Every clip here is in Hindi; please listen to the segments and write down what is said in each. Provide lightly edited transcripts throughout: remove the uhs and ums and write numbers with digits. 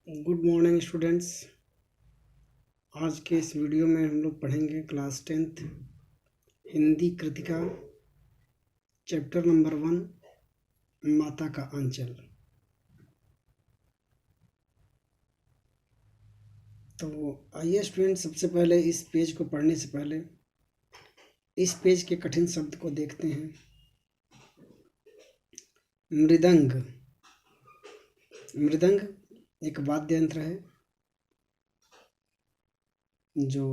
Good morning students. आज के इस वीडियो में हम लोग पढ़ेंगे class 10th Hindi Kritika chapter number 1 माता का आंचल। तो आइए स्टूडेंट्स, सबसे पहले इस पेज को पढ़ने से पहले इस पेज के कठिन शब्द को देखते हैं। मृदंग। मृदंग एक वाद्य यंत्र है जो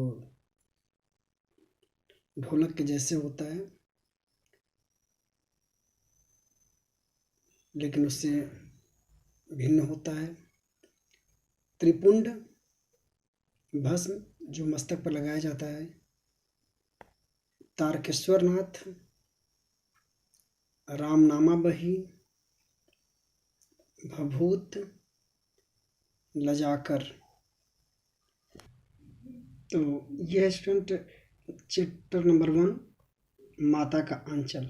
ढोलक के जैसे होता है, लेकिन उससे भिन्न होता है। त्रिपुंड भस्म जो मस्तक पर लगाया जाता है। तारकेश्वरनाथ, रामनामा बही, भभूत, लजाकर। तो यह स्टूडेंट चैप्टर नंबर 1 माता का आंचल।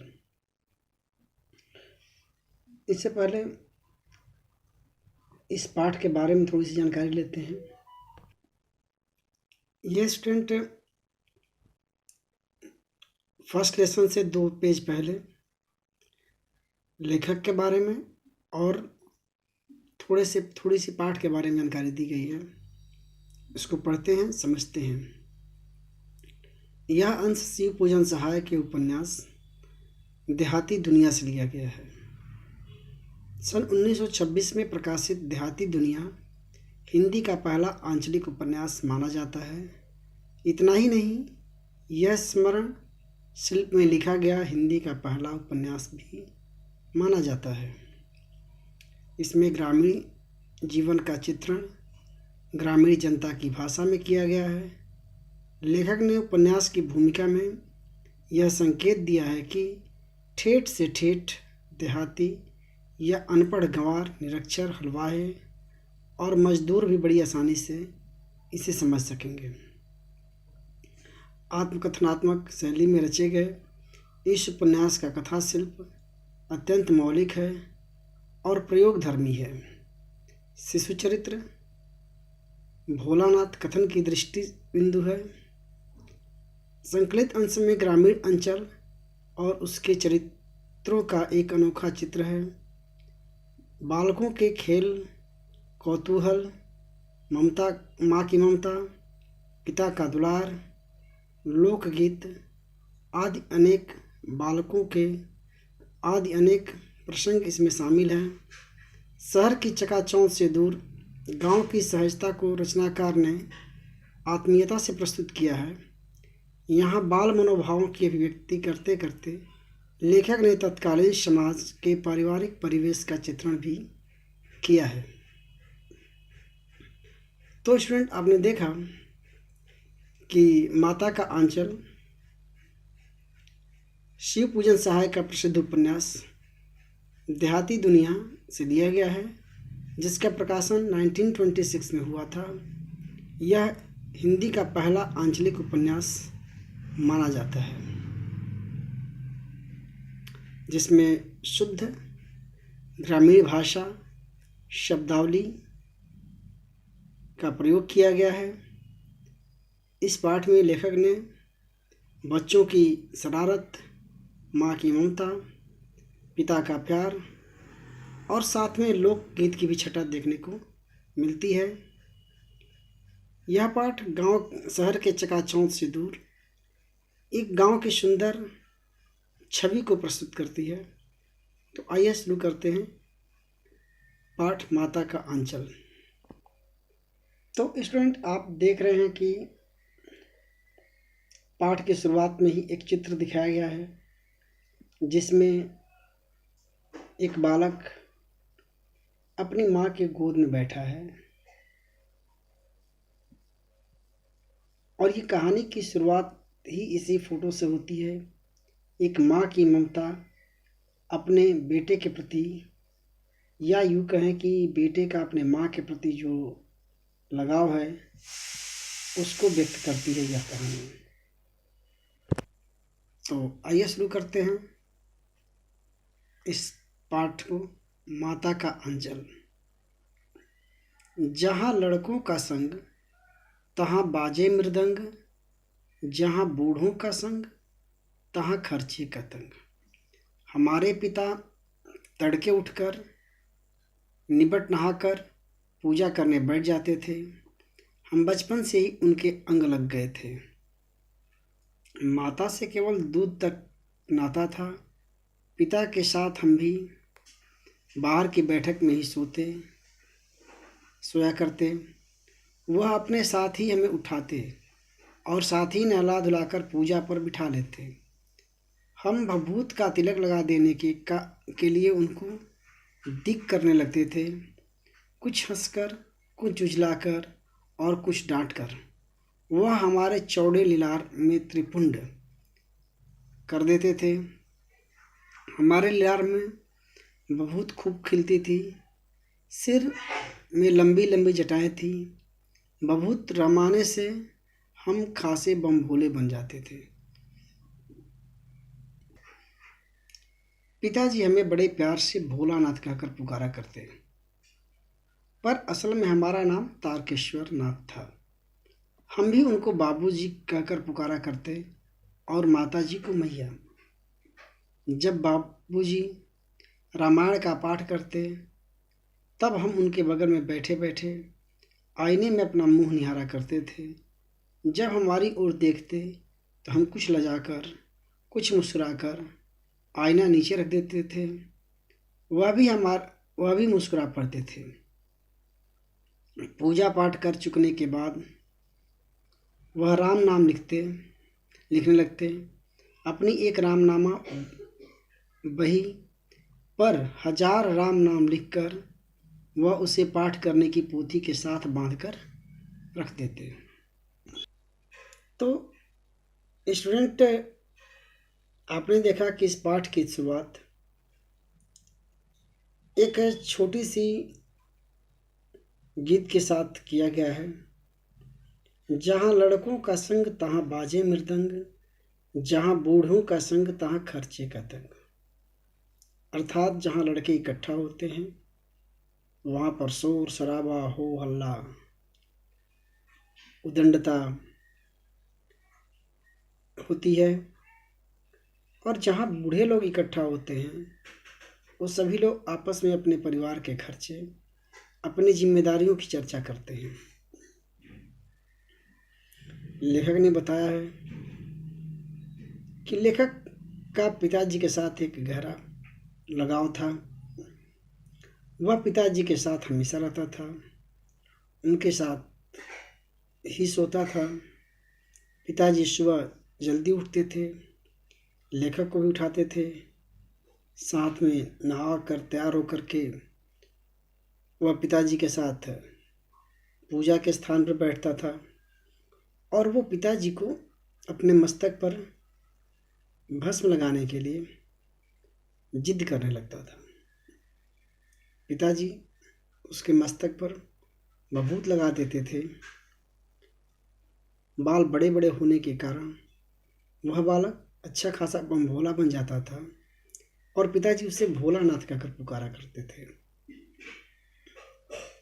इससे पहले इस पाठ के बारे में थोड़ी सी जानकारी लेते हैं। यह स्टूडेंट फर्स्ट लेसन से 2 पेज पहले लेखक के बारे में और थोड़ी सी पाठ के बारे में जानकारी दी गई है। इसको पढ़ते हैं, समझते हैं। यह अंश शिव पूजन सहाय के उपन्यास देहाती दुनिया से लिया गया है। सन 1926 में प्रकाशित देहाती दुनिया हिंदी का पहला आंचलिक उपन्यास माना जाता है। इतना ही नहीं, यह स्मरण शिल्प में लिखा गया हिंदी का पहला उपन्यास भी माना जाता है। इसमें ग्रामीण जीवन का चित्रण ग्रामीण जनता की भाषा में किया गया है। लेखक ने उपन्यास की भूमिका में यह संकेत दिया है कि ठेठ से ठेठ देहाती या अनपढ़ गंवार, निरक्षर, हलवाहे और मजदूर भी बड़ी आसानी से इसे समझ सकेंगे। आत्मकथनात्मक शैली में रचे गए इस उपन्यास का कथा शिल्प अत्यंत मौलिक है और प्रयोगधर्मी है। शिशु चरित्र भोलानाथ कथन की दृष्टि बिंदु है। संकलित अंश में ग्रामीण अंचल और उसके चरित्रों का एक अनोखा चित्र है। बालकों के खेल, कौतूहल, ममता, माँ की ममता, पिता का दुलार, लोकगीत आदि अनेक प्रसंग इसमें शामिल हैं। शहर की चकाचौंध से दूर गांव की सहजता को रचनाकार ने आत्मीयता से प्रस्तुत किया है। यहाँ बाल मनोभावों की अभिव्यक्ति करते करते लेखक ने तत्कालीन समाज के पारिवारिक परिवेश का चित्रण भी किया है। तो स्टूडेंट, आपने देखा कि माता का आंचल शिव पूजन सहाय का प्रसिद्ध उपन्यास देहाती दुनिया से लिया गया है, जिसका प्रकाशन 1926 में हुआ था। यह हिंदी का पहला आंचलिक उपन्यास माना जाता है, जिसमें शुद्ध ग्रामीण भाषा शब्दावली का प्रयोग किया गया है। इस पाठ में लेखक ने बच्चों की शरारत, माँ की ममता, पिता का प्यार और साथ में लोकगीत की भी छटा देखने को मिलती है। यह पाठ गांव शहर के चकाचौंध से दूर एक गांव की सुंदर छवि को प्रस्तुत करती है। तो आइए शुरू करते हैं पाठ माता का आंचल। तो स्टूडेंट, आप देख रहे हैं कि पाठ की शुरुआत में ही एक चित्र दिखाया गया है, जिसमें एक बालक अपनी माँ के गोद में बैठा है। और ये कहानी की शुरुआत ही इसी फोटो से होती है। एक माँ की ममता अपने बेटे के प्रति, या यूँ कहें कि बेटे का अपने माँ के प्रति जो लगाव है, उसको व्यक्त करती है यह कहानी। तो आइए शुरू करते हैं इस पाठ को, माता का आंचल। जहाँ लड़कों का संग तहाँ बाजे मृदंग, जहाँ बूढ़ों का संग तहाँ खर्चे का तंग। हमारे पिता तड़के उठकर निबट नहाकर पूजा करने बैठ जाते थे। हम बचपन से ही उनके अंग लग गए थे। माता से केवल दूध तक नाता था। पिता के साथ हम भी बाहर की बैठक में ही सोया करते। वह अपने साथ ही हमें उठाते और साथ ही नहला धुलाकर पूजा पर बिठा लेते। हम भभूत का तिलक लगा देने के लिए उनको दिक करने लगते थे, कुछ हंसकर, कुछ झुझलाकर और कुछ डांटकर। वह हमारे चौड़े लीलार में त्रिपुंड कर देते थे। हमारे लीलार में भभूत खूब खिलती थी। सिर में लंबी लंबी जटाएं थी। भभूत रमाने से हम खासे बम भोले बन जाते थे। पिताजी हमें बड़े प्यार से भोलानाथ कहकर पुकारा करते, पर असल में हमारा नाम तारकेश्वर नाथ था। हम भी उनको बाबूजी कहकर पुकारा करते और माताजी को मैया। जब बाबूजी रामायण का पाठ करते तब हम उनके बगल में बैठे बैठे आईने में अपना मुंह निहारा करते थे। जब हमारी ओर देखते तो हम कुछ लजाकर, कुछ मुस्कुराकर आईना नीचे रख देते थे। वह भी मुस्कुरा पड़ते थे। पूजा पाठ कर चुकने के बाद वह राम नाम लिखने लगते। अपनी एक रामनामा बही पर 1000 राम नाम लिखकर वह उसे पाठ करने की पोथी के साथ बांधकर रख देते। तो स्टूडेंट, आपने देखा कि इस पाठ की शुरुआत एक छोटी सी गीत के साथ किया गया है। जहाँ लड़कों का संग तहाँ बाजे मृदंग, जहाँ बूढ़ों का संग तहाँ खर्चे का तंग। अर्थात जहाँ लड़के इकट्ठा होते हैं वहाँ पर शोर शराबा, हो हल्ला, उदंडता होती है, और जहाँ बूढ़े लोग इकट्ठा होते हैं वो सभी लोग आपस में अपने परिवार के खर्चे, अपनी जिम्मेदारियों की चर्चा करते हैं। लेखक ने बताया है कि लेखक का पिताजी के साथ एक गहरा लगाव था। वह पिताजी के साथ हमेशा रहता था, उनके साथ ही सोता था। पिताजी सुबह जल्दी उठते थे, लेखक को भी उठाते थे। साथ में नहा कर तैयार होकर के वह पिताजी के साथ पूजा के स्थान पर बैठता था और वो पिताजी को अपने मस्तक पर भस्म लगाने के लिए जिद करने लगता था। पिताजी उसके मस्तक पर भभूत लगा देते थे। बाल बड़े बड़े होने के कारण वह बालक अच्छा खासा बम भोला बन जाता था और पिताजी उसे भोलानाथ कहकर पुकारा करते थे,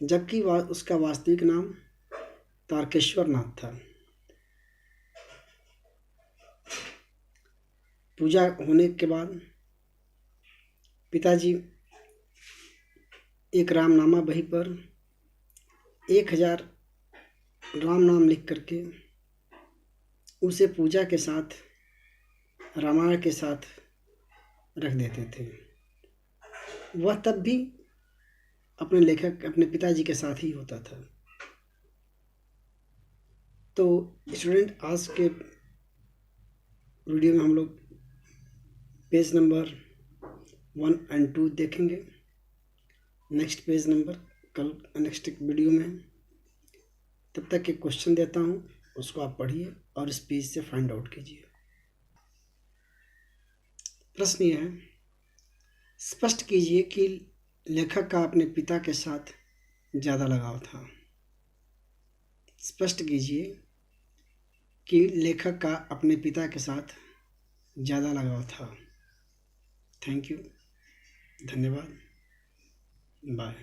जबकि उसका वास्तविक नाम तारकेश्वर नाथ था। पूजा होने के बाद पिताजी एक रामनामा बही पर 1000 राम नाम लिख करके उसे पूजा के साथ, रामायण के साथ रख देते थे। वह तब भी अपने पिताजी के साथ ही होता था। तो स्टूडेंट, आज के वीडियो में हम लोग पेज नंबर 1 और 2 देखेंगे। नेक्स्ट पेज नंबर कल नेक्स्ट वीडियो में। तब तक एक क्वेश्चन देता हूँ, उसको आप पढ़िए और इस पेज से फाइंड आउट कीजिए। प्रश्न यह है, स्पष्ट कीजिए कि लेखक का अपने पिता के साथ ज़्यादा लगाव था। स्पष्ट कीजिए कि लेखक का अपने पिता के साथ ज़्यादा लगाव था। थैंक यू, धन्यवाद, बाय।